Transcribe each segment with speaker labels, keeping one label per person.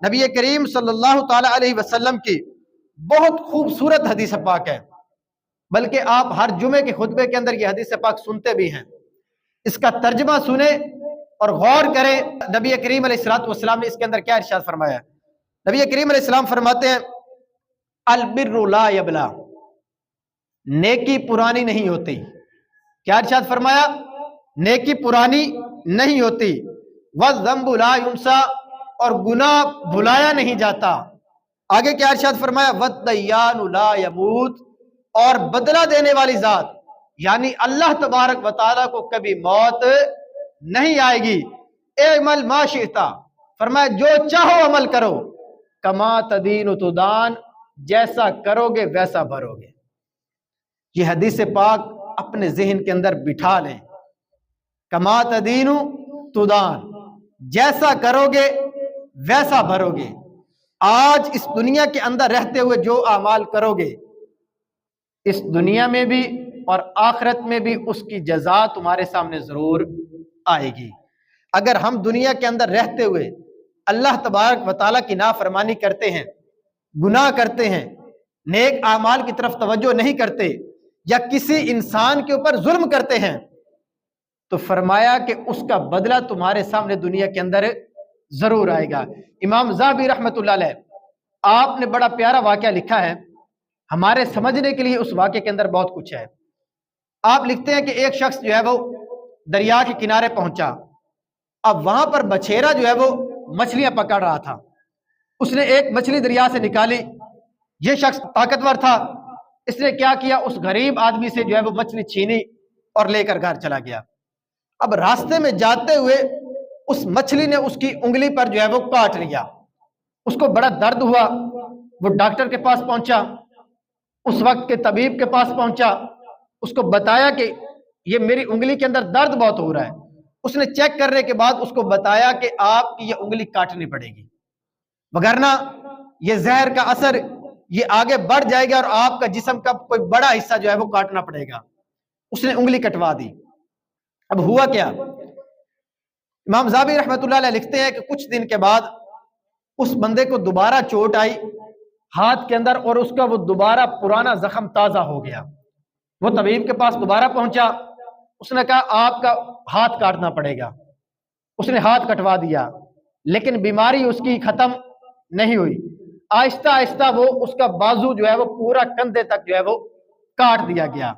Speaker 1: نبی کریم صلی اللہ تعالی علیہ وسلم کی بہت خوبصورت حدیث پاک ہے، بلکہ آپ ہر جمعے کے خطبے کے اندر یہ حدیث پاک سنتے بھی ہیں۔ اس کا ترجمہ سنیں اور غور کریں نبی کریم علیہ الصلوۃ والسلام نے اس کے اندر کیا ارشاد فرمایا ہے۔ نبی کریم علیہ السلام فرماتے ہیں البر لا یبلا، نیکی پرانی نہیں ہوتی۔ کیا ارشاد فرمایا؟ نیکی پرانی نہیں ہوتی۔ والذنب لا ینسا، اور گناہ بھلایا نہیں جاتا۔ آگے کیا ارشاد فرمایا؟ والدیان لا یموت، اور بدلہ دینے والی ذات یعنی اللہ تبارک و تعالیٰ کو کبھی موت نہیں آئے گی۔ اعمل ما شئت، فرمایا جو چاہو عمل کرو، کما تدین تدان، جیسا کرو گے ویسا بھرو گے۔ یہ حدیث پاک اپنے ذہن کے اندر بٹھا لیں، کما تدین تدان، جیسا کرو گے ویسا بھرو گے۔ آج اس دنیا کے اندر رہتے ہوئے جو اعمال کرو گے، اس دنیا میں بھی اور آخرت میں بھی اس کی جزا تمہارے سامنے ضرور آئے گی۔ اگر ہم دنیا کے اندر رہتے ہوئے اللہ تبارک و تعالیٰ کی نافرمانی کرتے ہیں، گناہ کرتے ہیں، نیک اعمال کی طرف توجہ نہیں کرتے، یا کسی انسان کے اوپر ظلم کرتے ہیں، تو فرمایا کہ اس کا بدلہ تمہارے سامنے دنیا کے اندر ضرور آئے گا۔ امام ذہبی رحمۃ اللہ علیہ آپ نے بڑا پیارا واقعہ لکھا ہے، ہمارے سمجھنے کے لیے اس واقعے کے اندر بہت کچھ ہے۔ آپ لکھتے ہیں کہ ایک شخص جو ہے وہ دریا کے کنارے پہنچا، اب وہاں پر بچھیرا جو ہے وہ مچھلیاں پکڑ رہا تھا۔ اس نے ایک مچھلی دریا سے نکالی، یہ شخص طاقتور تھا، اس نے کیا کیا، اس غریب آدمی سے جو ہے وہ مچھلی چھینی اور لے کر گھر چلا گیا۔ اب راستے میں جاتے ہوئے اس مچھلی نے اس کی انگلی پر جو ہے وہ کاٹ لیا، اس کو بڑا درد ہوا، وہ ڈاکٹر کے پاس پہنچا، اس وقت کے طبیب کے پاس پہنچا، اس کو بتایا کہ یہ میری انگلی کے اندر درد بہت ہو رہا ہے۔ اس نے چیک کرنے کے بعد اس کو بتایا کہ آپ کی یہ انگلی کاٹنی پڑے گی، وگرنہ یہ زہر کا اثر یہ آگے بڑھ جائے گا اور آپ کا جسم کا کوئی بڑا حصہ جو ہے وہ کاٹنا پڑے گا۔ اس نے انگلی کٹوا دی۔ اب ہوا کیا؟ امام ذہبی رحمۃ اللہ علیہ لکھتے ہیں کہ کچھ دن کے بعد اس بندے کو دوبارہ چوٹ آئی ہاتھ کے اندر، اور اس کا وہ دوبارہ پرانا زخم تازہ ہو گیا۔ وہ طبیب کے پاس دوبارہ پہنچا، اس نے کہا آپ کا ہاتھ کاٹنا پڑے گا۔ اس نے ہاتھ کٹوا دیا، لیکن بیماری اس کی ختم نہیں ہوئی۔ آہستہ آہستہ وہ اس کا بازو جو ہے وہ پورا کندھے تک جو ہے وہ کاٹ دیا گیا۔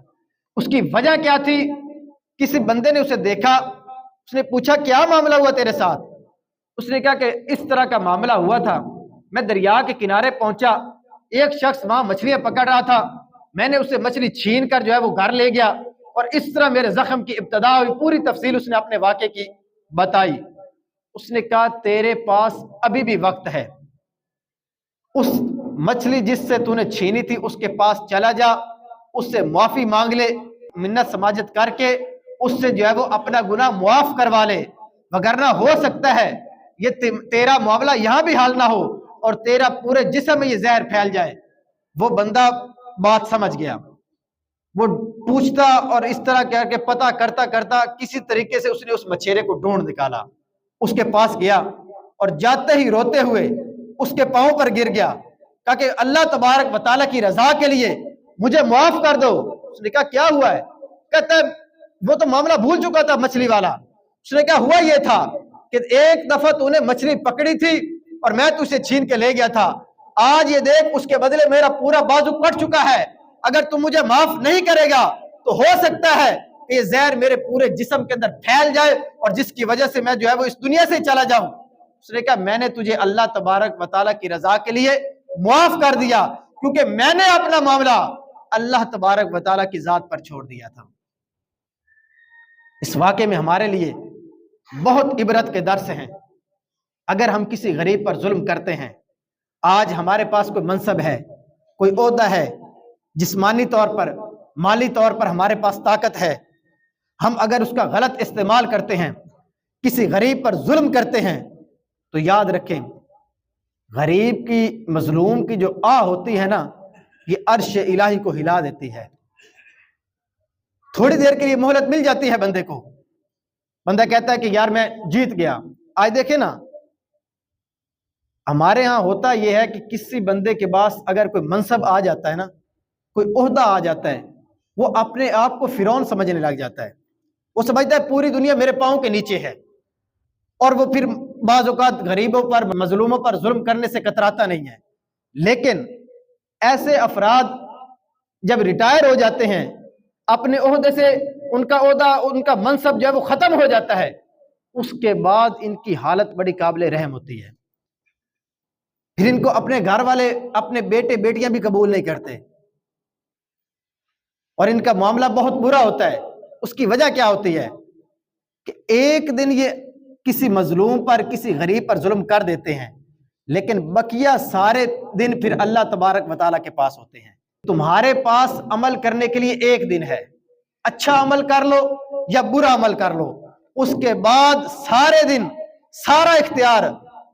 Speaker 1: اس کی وجہ کیا تھی؟ کسی بندے نے اسے دیکھا، اس نے پوچھا کیا معاملہ ہوا تیرے ساتھ؟ اس نے کہا کہ اس طرح کا معاملہ ہوا تھا، میں دریا کے کنارے پہنچا، ایک شخص وہاں مچھلیاں پکڑ رہا تھا، میں نے اسے مچھلی چھین کر جو ہے وہ گھر لے گیا، اور اس طرح میرے زخم کی ابتدا ہوئی۔ پوری تفصیل اس نے اپنے واقعے کی بتائی۔ اس نے کہا تیرے پاس ابھی بھی وقت ہے، اس مچھلی جس سے تو نے چھینی تھی اس کے پاس چلا جا، اس سے معافی مانگ لے، منت سماجت کر کے اس سے جو ہے وہ اپنا گناہ معاف کروا لے، وگرنہ ہو سکتا ہے یہ تیرا معاملہ یہاں بھی حل نہ ہو اور تیرا پورے جسم میں یہ زہر پھیل جائے۔ وہ بندہ بات سمجھ گیا، وہ پوچھتا اور اس طرح کر کے پتہ کرتا کرتا کسی طریقے سے اس نے اس مچھیرے کو ڈھونڈ نکالا، اس کے پاس گیا اور جاتے ہی روتے ہوئے اس کے پاؤں پر گر گیا، کہا کہ اللہ تبارک و تعالیٰ کی رضا کے لیے مجھے معاف کر دو۔ اس نے کہا کیا ہوا ہے؟ کہتا ہے وہ تو معاملہ بھول چکا تھا مچھلی والا۔ اس نے کہا ہوا یہ تھا کہ ایک دفعہ تو نے مچھلی پکڑی تھی اور میں تو اسے چھین کے لے گیا تھا، آج یہ دیکھ اس کے بدلے میرا پورا بازو کٹ چکا ہے، اگر تم مجھے معاف نہیں کرے گا تو ہو سکتا ہے کہ یہ زہر میرے پورے جسم کے اندر پھیل جائے اور جس کی وجہ سے میں جو ہے وہ اس دنیا سے چلا جاؤں۔ اس نے کہا میں نے تجھے اللہ تبارک و تعالیٰ کی رضا کے لیے معاف کر دیا، کیونکہ میں نے اپنا معاملہ اللہ تبارک و تعالیٰ کی ذات پر چھوڑ دیا تھا۔ اس واقعے میں ہمارے لیے بہت عبرت کے درس ہیں۔ اگر ہم کسی غریب پر ظلم کرتے ہیں، آج ہمارے پاس کوئی منصب ہے، کوئی عہدہ ہے، جسمانی طور پر، مالی طور پر ہمارے پاس طاقت ہے، ہم اگر اس کا غلط استعمال کرتے ہیں، کسی غریب پر ظلم کرتے ہیں، تو یاد رکھیں غریب کی، مظلوم کی جو آہ ہوتی ہے نا، یہ عرش الہی کو ہلا دیتی ہے۔ تھوڑی دیر کے لیے مہلت مل جاتی ہے بندے کو، بندہ کہتا ہے کہ یار میں جیت گیا۔ آج دیکھیں نا ہمارے ہاں ہوتا یہ ہے کہ کسی بندے کے پاس اگر کوئی منصب آ جاتا ہے نا، کوئی عہدہ آ جاتا ہے، وہ اپنے آپ کو فرعون سمجھنے لگ جاتا ہے۔ وہ سمجھتا ہے پوری دنیا میرے پاؤں کے نیچے ہے، اور وہ پھر بعض اوقات غریبوں پر، مظلوموں پر ظلم کرنے سے کتراتا نہیں ہے۔ لیکن ایسے افراد جب ریٹائر ہو جاتے ہیں اپنے عہدے سے، ان کا عہدہ، ان کا منصب جو ہے وہ ختم ہو جاتا ہے، اس کے بعد ان کی حالت بڑی قابل رحم ہوتی ہے۔ پھر ان کو اپنے گھر والے، اپنے بیٹے بیٹیاں بھی قبول نہیں کرتے، اور ان کا معاملہ بہت برا ہوتا ہے۔ اس کی وجہ کیا ہوتی ہے کہ ایک دن یہ کسی مظلوم پر، کسی غریب پر ظلم کر دیتے ہیں، لیکن بقیہ سارے دن پھر اللہ تبارک و تعالیٰ کے پاس ہوتے ہیں۔ تمہارے پاس عمل کرنے کے لیے ایک دن ہے، اچھا عمل کر لو یا برا عمل کر لو، اس کے بعد سارے دن سارا اختیار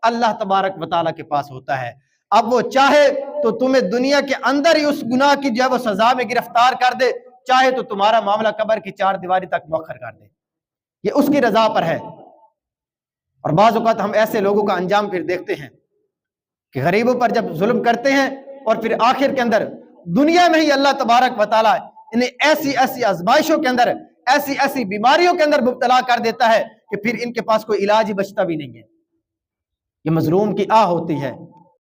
Speaker 1: اللہ تبارک و تعالیٰ کے پاس ہوتا ہے۔ اب وہ چاہے تو تمہیں دنیا کے اندر ہی اس گناہ کی جو ہے وہ سزا میں گرفتار کر دے، چاہے تو تمہارا معاملہ قبر کی چار دیواری تک مؤخر کر دے، یہ اس کی رضا پر ہے۔ اور بعض اوقات ہم ایسے لوگوں کا انجام پھر دیکھتے ہیں کہ غریبوں پر جب ظلم کرتے ہیں اور پھر آخر کے اندر دنیا میں ہی اللہ تبارک و تعالیٰ انہیں ایسی ایسی آزمائشوں کے اندر، ایسی ایسی بیماریوں کے اندر مبتلا کر دیتا ہے کہ پھر ان کے پاس کوئی علاج ہی بچتا بھی نہیں ہے۔ یہ مظلوم کی آہ ہوتی ہے۔